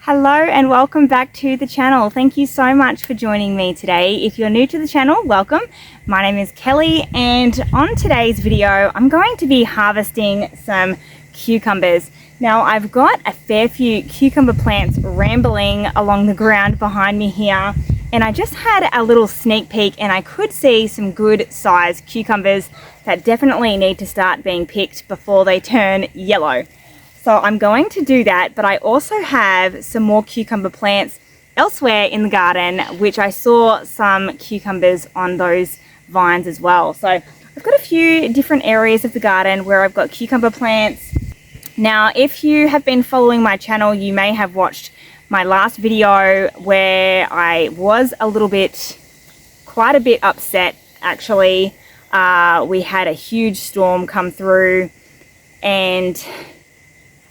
Hello and welcome back to the channel. Thank you so much for joining me today. If you're new to the channel, welcome. My name is Kelly, and on today's video I'm going to be harvesting some cucumbers. Now I've got a fair few cucumber plants rambling along the ground behind me here, and I just had a little sneak peek and I could see some good sized cucumbers that definitely need to start being picked before they turn yellow. So I'm going to do that, but I also have some more cucumber plants elsewhere in the garden, which I saw some cucumbers on those vines as well. So I've got a few different areas of the garden where I've got cucumber plants. Now, if you have been following my channel, you may have watched my last video where I was quite a bit upset actually. We had a huge storm come through and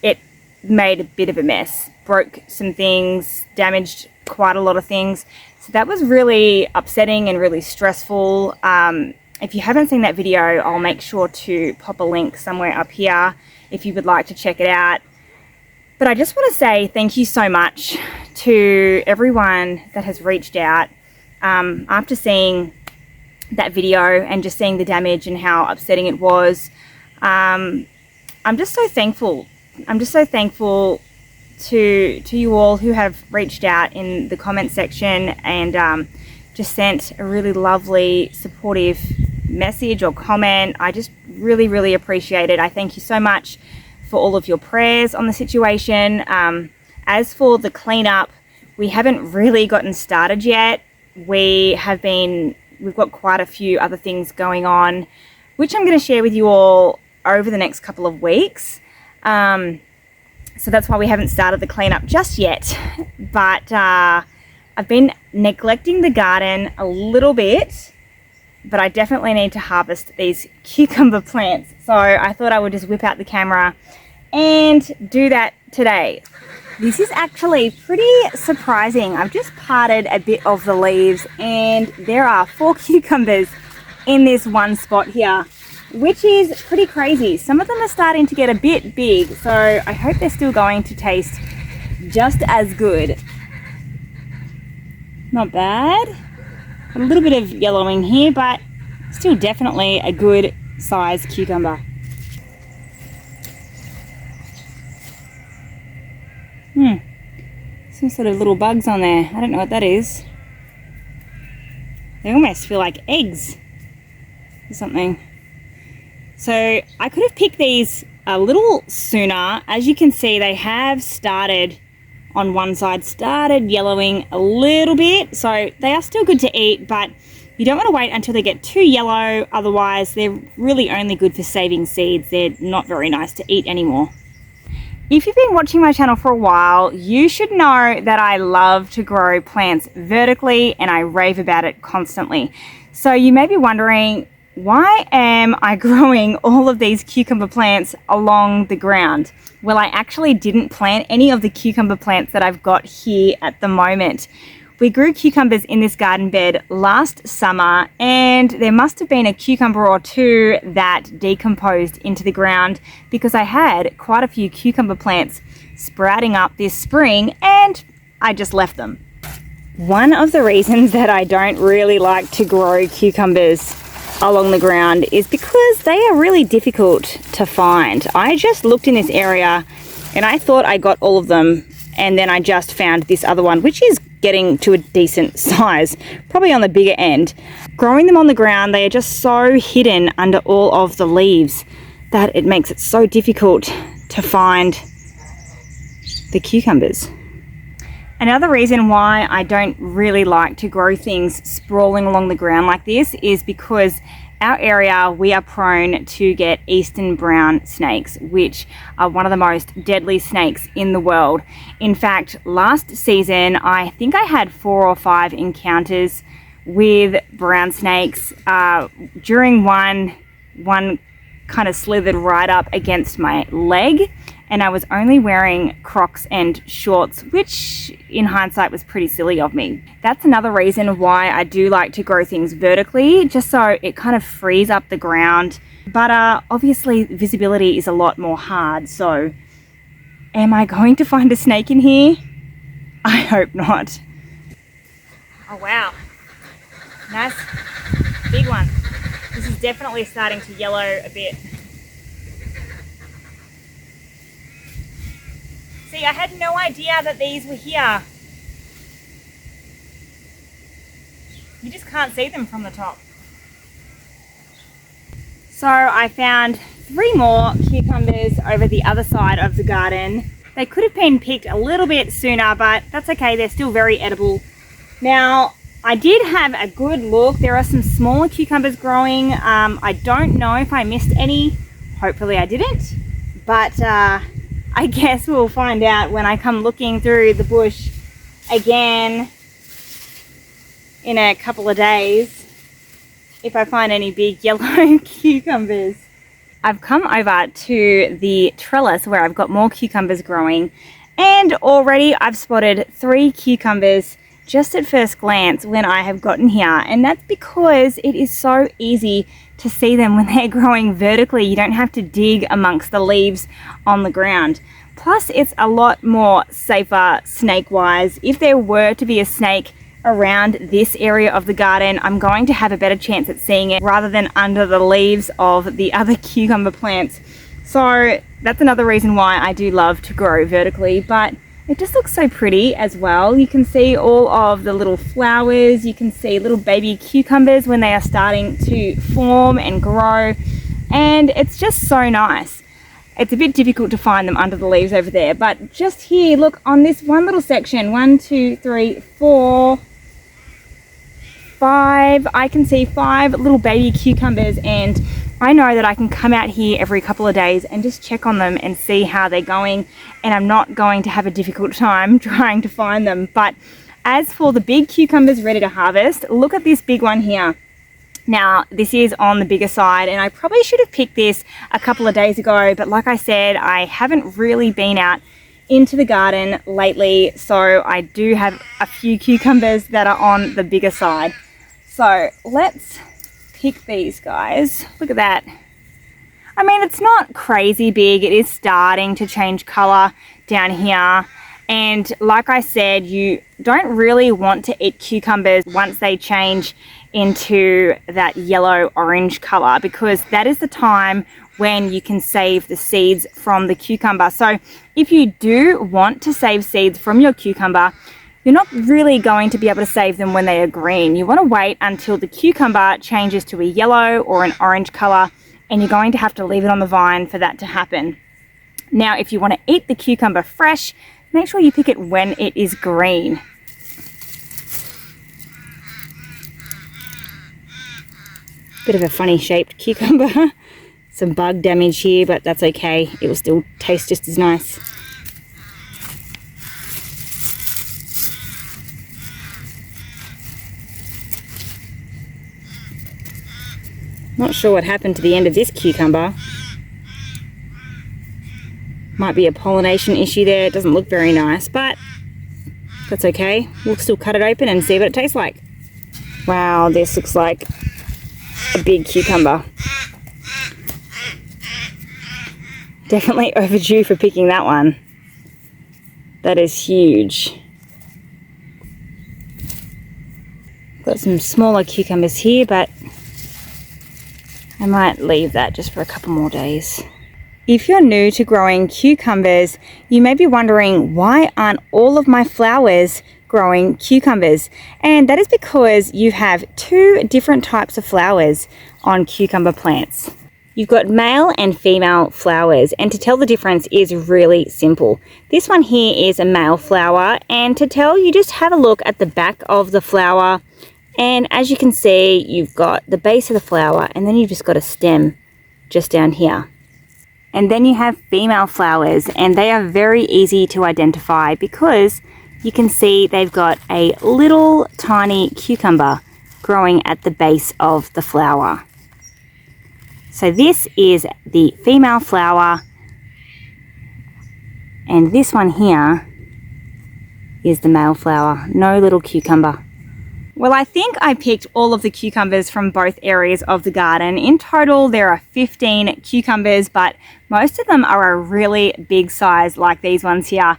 it made a bit of a mess, broke some things, damaged quite a lot of things. So that was really upsetting and really stressful. If you haven't seen that video, I'll make sure to pop a link somewhere up here if you would like to check it out. But I just want to say thank you so much to everyone that has reached out after seeing that video and just seeing the damage and how upsetting it was. I'm just so thankful. I'm just so thankful to you all who have reached out in the comment section and just sent a really lovely supportive message or comment. I just really appreciate it. I thank you so much for all of your prayers on the situation. As for the cleanup, we haven't really gotten started yet. We've got quite a few other things going on, which I'm going to share with you all over the next couple of weeks. So that's why we haven't started the cleanup just yet. But I've been neglecting the garden a little bit, but I definitely need to harvest these cucumber plants. So I thought I would just whip out the camera and do that today. This is actually pretty surprising. I've just parted a bit of the leaves and there are 4 cucumbers in this one spot here, which is pretty crazy. Some of them are starting to get a bit big, so I hope they're still going to taste just as good. Not bad. Got a little bit of yellowing here, but still definitely a good size cucumber. Some sort of little bugs on there. I don't know what that is. They almost feel like eggs or something. So I could have picked these a little sooner. As you can see, they have started on one side, started yellowing a little bit. So they are still good to eat, but you don't want to wait until they get too yellow. Otherwise, they're really only good for saving seeds. They're not very nice to eat anymore. If you've been watching my channel for a while, you should know that I love to grow plants vertically and I rave about it constantly. So you may be wondering, why am I growing all of these cucumber plants along the ground? Well, I actually didn't plant any of the cucumber plants that I've got here at the moment. We grew cucumbers in this garden bed last summer and there must have been a cucumber or two that decomposed into the ground because I had quite a few cucumber plants sprouting up this spring and I just left them. One of the reasons that I don't really like to grow cucumbers along the ground is because they are really difficult to find. I just looked in this area and I thought I got all of them, and then I just found this other one, which is getting to a decent size, probably on the bigger end. Growing them on the ground, they are just so hidden under all of the leaves that it makes it so difficult to find the cucumbers. Another reason why I don't really like to grow things sprawling along the ground like this is because our area, we are prone to get eastern brown snakes, which are one of the most deadly snakes in the world. In fact, last season, I think I had 4 or 5 encounters with brown snakes. During one kind of slithered right up against my leg, and I was only wearing Crocs and shorts, which in hindsight was pretty silly of me. That's another reason why I do like to grow things vertically, just so it kind of frees up the ground. But obviously visibility is a lot more hard, so am I going to find a snake in here? I hope not. Oh wow, nice big one. This is definitely starting to yellow a bit. See, I had no idea that these were here. You just can't see them from the top. So I found 3 more cucumbers over the other side of the garden. They could have been picked a little bit sooner, but that's okay, they're still very edible. Now, I did have a good look. There are some smaller cucumbers growing. I don't know if I missed any. Hopefully I didn't, but I guess we'll find out when I come looking through the bush again in a couple of days if I find any big yellow cucumbers. I've come over to the trellis where I've got more cucumbers growing, and already I've spotted 3 cucumbers just at first glance when I have gotten here, and that's because it is so easy to see them when they're growing vertically. You don't have to dig amongst the leaves on the ground. Plus, it's a lot more safer snake-wise. If there were to be a snake around this area of the garden, I'm going to have a better chance at seeing it rather than under the leaves of the other cucumber plants. So that's another reason why I do love to grow vertically, but it just looks so pretty as well. You can see all of the little flowers. You can see little baby cucumbers when they are starting to form and grow, and it's just so nice. It's a bit difficult to find them under the leaves over there, but just here, look, on this one little section, 1, 2, 3, 4, 5, I can see 5 little baby cucumbers, and I know that I can come out here every couple of days and just check on them and see how they're going, and I'm not going to have a difficult time trying to find them. But as for the big cucumbers ready to harvest, look at this big one here. Now, this is on the bigger side, and I probably should have picked this a couple of days ago, but like I said, I haven't really been out into the garden lately, so I do have a few cucumbers that are on the bigger side. So let's pick these guys. Look at that. I mean, it's not crazy big. It is starting to change color down here. And like I said, you don't really want to eat cucumbers once they change into that yellow orange color, because that is the time when you can save the seeds from the cucumber. So if you do want to save seeds from your cucumber, you're not really going to be able to save them when they are green. You want to wait until the cucumber changes to a yellow or an orange color, and you're going to have to leave it on the vine for that to happen. Now, if you want to eat the cucumber fresh, make sure you pick it when it is green. Bit of a funny shaped cucumber. Some bug damage here, but that's okay. It will still taste just as nice. Not sure what happened to the end of this cucumber. Might be a pollination issue there. It doesn't look very nice, but that's okay. We'll still cut it open and see what it tastes like. Wow, this looks like a big cucumber. Definitely overdue for picking that one. That is huge. Got some smaller cucumbers here, but I might leave that just for a couple more days. If you're new to growing cucumbers, you may be wondering, why aren't all of my flowers growing cucumbers? And that is because you have 2 different types of flowers on cucumber plants. You've got male and female flowers, and to tell the difference is really simple. This one here is a male flower, and to tell, you just have a look at the back of the flower, and as you can see, you've got the base of the flower, and then you've just got a stem just down here. And then you have female flowers, and they are very easy to identify because you can see they've got a little tiny cucumber growing at the base of the flower. So this is the female flower, and this one here is the male flower. No little cucumber. Well, I think I picked all of the cucumbers from both areas of the garden. In total, there are 15 cucumbers, but most of them are a really big size, like these ones here.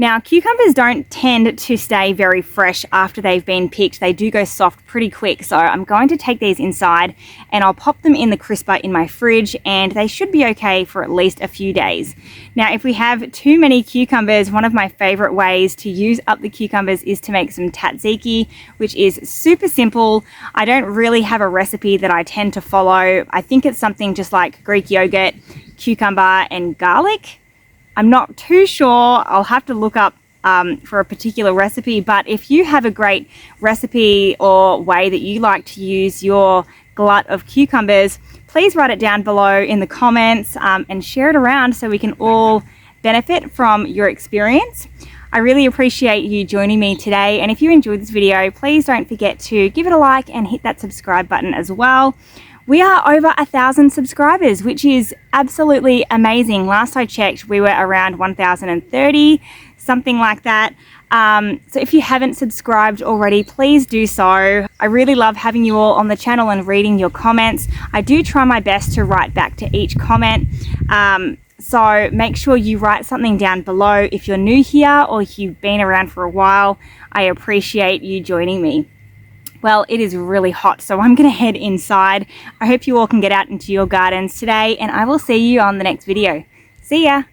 Now, cucumbers don't tend to stay very fresh after they've been picked. They do go soft pretty quick. So I'm going to take these inside and I'll pop them in the crisper in my fridge, and they should be okay for at least a few days. Now, if we have too many cucumbers, one of my favorite ways to use up the cucumbers is to make some tzatziki, which is super simple. I don't really have a recipe that I tend to follow. I think it's something just like Greek yogurt, cucumber, and garlic. I'm not too sure. I'll have to look up for a particular recipe, but if you have a great recipe or way that you like to use your glut of cucumbers, please write it down below in the comments and share it around so we can all benefit from your experience. I really appreciate you joining me today, and if you enjoyed this video, please don't forget to give it a like and hit that subscribe button as well. We are over 1,000 subscribers, which is absolutely amazing. Last I checked, we were around 1,030, something like that. So if you haven't subscribed already, please do so. I really love having you all on the channel and reading your comments. I do try my best to write back to each comment. So make sure you write something down below if you're new here or if you've been around for a while. I appreciate you joining me. Well, it is really hot, so I'm going to head inside. I hope you all can get out into your gardens today, and I will see you on the next video. See ya!